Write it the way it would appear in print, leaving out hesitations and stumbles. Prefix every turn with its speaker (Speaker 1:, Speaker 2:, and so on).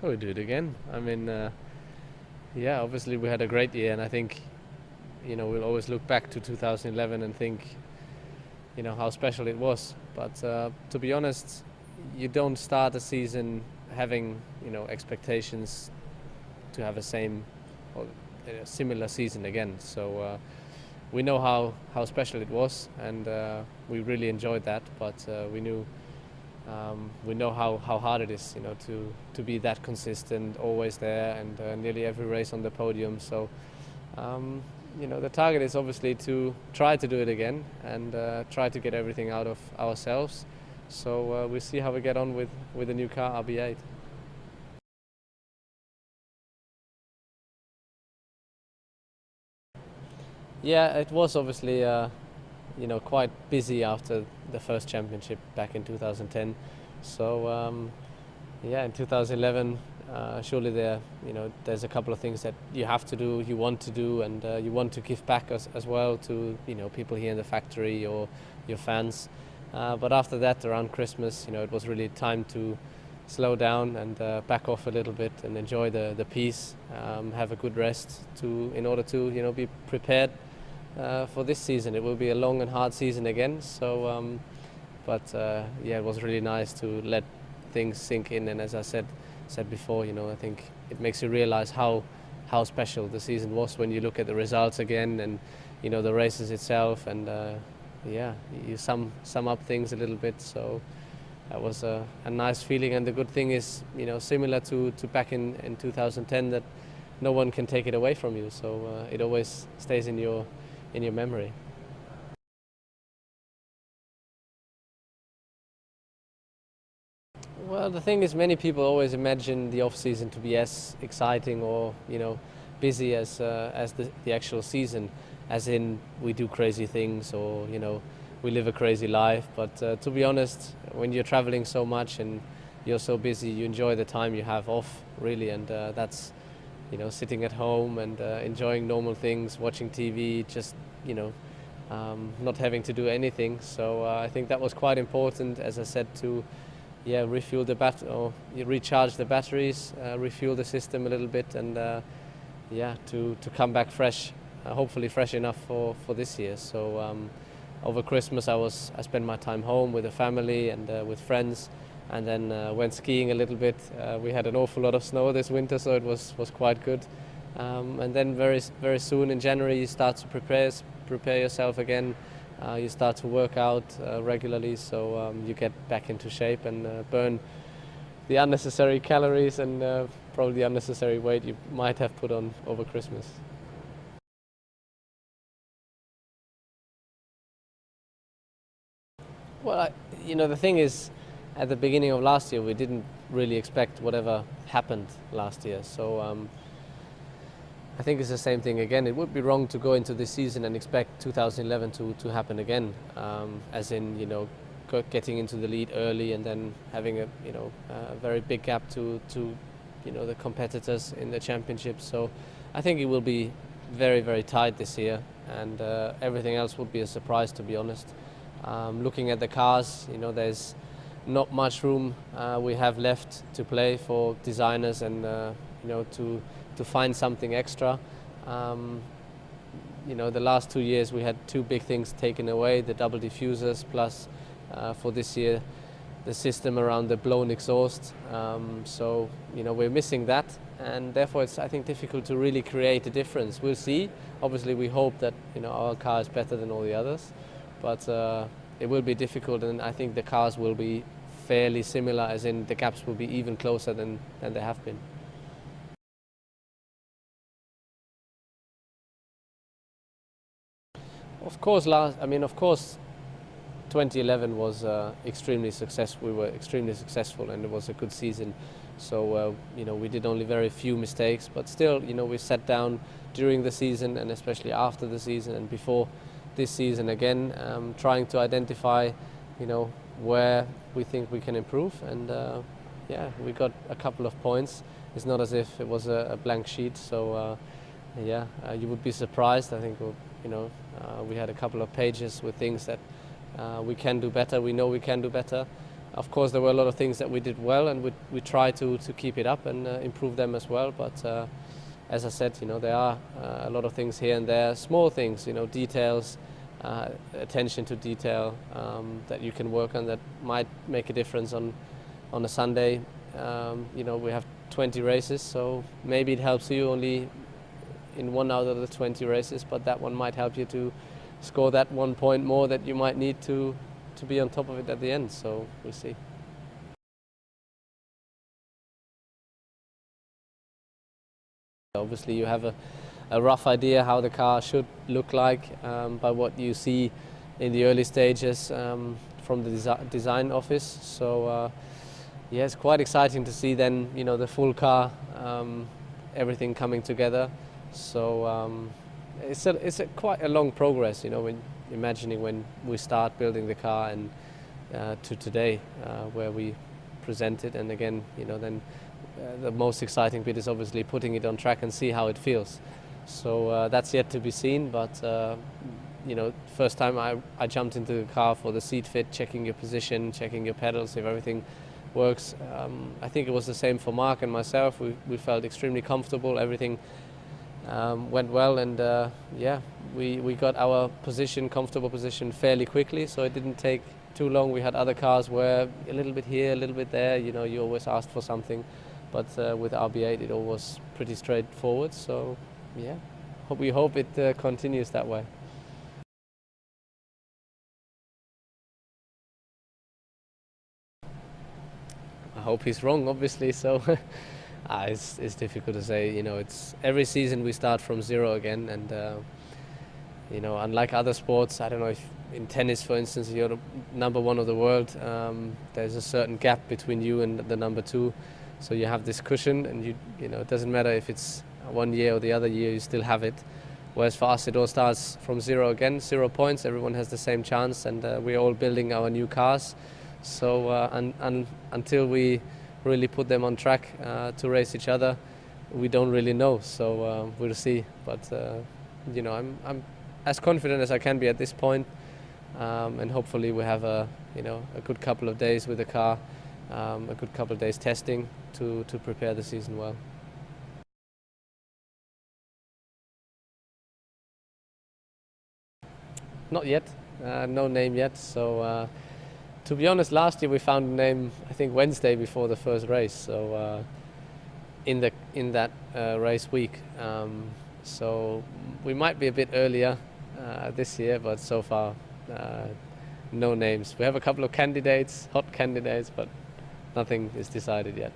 Speaker 1: Oh, we do it again. I mean, yeah, obviously we had a great year, and I think, we'll always look back to 2011 and think, how special it was. But to be honest, you don't start a season having, expectations to have a same or a similar season again. So we know how special it was, and we really enjoyed that. But we know how hard it is, to be that consistent, always there, and nearly every race on the podium. So, the target is obviously to try to do it again and try to get everything out of ourselves. So we'll see how we get on with the new car, RB8. Yeah, it was obviously quite busy after the first championship back in 2010. So yeah, in 2011, surely there's a couple of things that you have to do, you want to do, and you want to give back as well to people here in the factory or your fans. But after that, around Christmas, it was really time to slow down and back off a little bit and enjoy the peace, have a good rest in order to be prepared for this season. It will be a long and hard season again. So, but yeah, it was really nice to let things sink in. And as I said before, I think it makes you realize how special the season was when you look at the results again and the races itself. And yeah, you sum up things a little bit. So that was a nice feeling. And the good thing is, similar to back in 2010, that no one can take it away from you. So it always stays in your memory. Well, the thing is, many people always imagine the off-season to be as exciting or busy as the actual season, as in we do crazy things or we live a crazy life. But to be honest, when you're traveling so much and you're so busy, you enjoy the time you have off, really, and that's sitting at home and enjoying normal things, watching TV, just not having to do anything. So I think that was quite important, as I said, to refuel the or recharge the batteries, refuel the system a little bit, and to come back fresh, hopefully fresh enough for this year. So over Christmas I spent my time home with the family and with friends, and then went skiing a little bit. We had an awful lot of snow this winter, so it was quite good. And then very soon in January you start to prepare yourself again. You start to work out regularly, so you get back into shape and burn the unnecessary calories and probably the unnecessary weight you might have put on over Christmas. Well, the thing is, at the beginning of last year, we didn't really expect whatever happened last year. So I think it's the same thing again. It would be wrong to go into this season and expect 2011 to happen again, as in getting into the lead early and then having a very big gap to the competitors in the championship. So I think it will be very, very tight this year, and everything else will be a surprise, to be honest. Looking at the cars, there's not much room we have left to play for designers and to find something extra. The last 2 years we had two big things taken away: the double diffusers, plus for this year the system around the blown exhaust. So we're missing that, and therefore it's, I think, difficult to really create a difference. We'll see. Obviously we hope that our car is better than all the others, but it will be difficult, and I think the cars will be fairly similar, as in the gaps will be even closer than they have been. Of course, 2011 was extremely successful. We were extremely successful, and it was a good season. So we did only very few mistakes, but still, we sat down during the season, and especially after the season and before this season again, trying to identify, where we think we can improve. And yeah, we got a couple of points. It's not as if it was a blank sheet. So yeah, you would be surprised. I think we had a couple of pages with things that we can do better. We know we can do better. Of course, there were a lot of things that we did well, and we try to keep it up and improve them as well. But as I said, there are a lot of things here and there, small things, details, attention to detail that you can work on that might make a difference on a Sunday. We have 20 races, so maybe it helps you only in one out of the 20 races, but that one might help you to score that 1 point more that you might need to be on top of it at the end. So we'll see. Obviously, you have a rough idea how the car should look like by what you see in the early stages from the design office. So yeah, it's quite exciting to see then the full car, everything coming together. So it's quite a long progress, when imagining when we start building the car and to today where we present it, and again then the most exciting bit is obviously putting it on track and see how it feels. So that's yet to be seen, but first time I jumped into the car for the seat fit, checking your position, checking your pedals, if everything works. I think it was the same for Mark and myself. We felt extremely comfortable, everything went well, and yeah, we got our comfortable position fairly quickly, so it didn't take too long. We had other cars where a little bit here, a little bit there, you always asked for something, but with RB8 it all was pretty straightforward. So yeah, we hope it continues that way. I hope he's wrong, obviously, so it's difficult to say. It's every season we start from zero again, and unlike other sports, I don't know if in tennis, for instance, you're the number one of the world, there's a certain gap between you and the number two, so you have this cushion, and it doesn't matter if it's 1 year or the other year, you still have it. Whereas for us, it all starts from zero again, 0 points, everyone has the same chance, and we're all building our new cars. So until we really put them on track to race each other, we don't really know. So we'll see. But I'm as confident as I can be at this point, and hopefully we have a good couple of days with the car, a good couple of days testing to prepare the season well. Not yet, no name yet. So. To be honest, last year we found a name, I think Wednesday before the first race, so in that race week. So we might be a bit earlier this year, but so far no names. We have a couple of candidates, hot candidates, but nothing is decided yet.